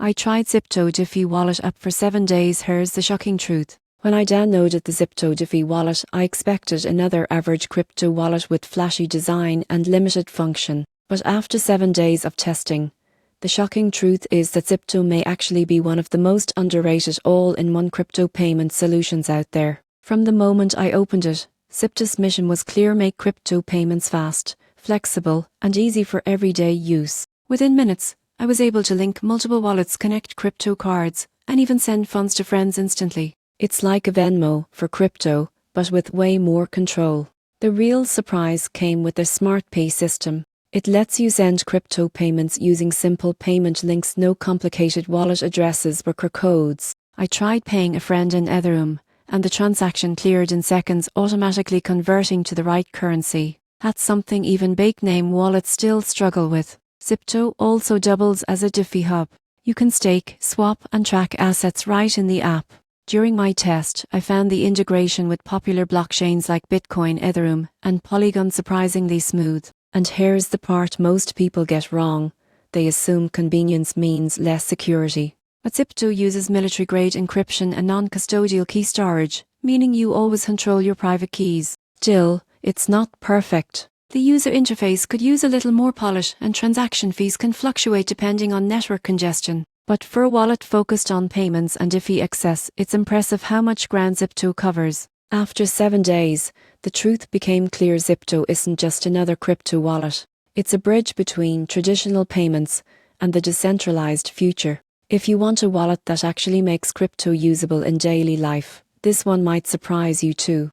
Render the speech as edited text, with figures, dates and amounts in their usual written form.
I tried Zypto DeFi wallet app for 7 days. Here's the shocking truth. When I downloaded the Zypto DeFi wallet, I expected another average crypto wallet with flashy design and limited function. But after 7 days of testing, the shocking truth is that Zypto may actually be one of the most underrated all-in-one crypto payment solutions out there. From the moment I opened it, Zypto's mission was clear: make crypto payments fast, flexible, and easy for everyday use. Within minutes, I was able to link multiple wallets, connect crypto cards, and even send funds to friends instantly. It's like a Venmo for crypto, but with way more control. The real surprise came with the Smart Pay system. It lets you send crypto payments using simple payment links, no complicated wallet addresses or codes. I tried paying a friend in Ethereum, and the transaction cleared in seconds, automatically converting to the right currency. That's something even big name wallets still struggle with. Zypto also doubles as a DeFi hub. You can stake, swap, and track assets right in the app. During my test, I found the integration with popular blockchains like Bitcoin, Ethereum, and Polygon surprisingly smooth. And here's the part most people get wrong. They assume convenience means less security. But Zypto uses military-grade encryption and non-custodial key storage, meaning you always control your private keys. Still, it's not perfect. The user interface could use a little more polish, and transaction fees can fluctuate depending on network congestion. But for a wallet focused on payments and DeFi access, it's impressive how much ground Zypto covers. After 7 days, the truth became clear: Zypto isn't just another crypto wallet. It's a bridge between traditional payments and the decentralized future. If you want a wallet that actually makes crypto usable in daily life, this one might surprise you too.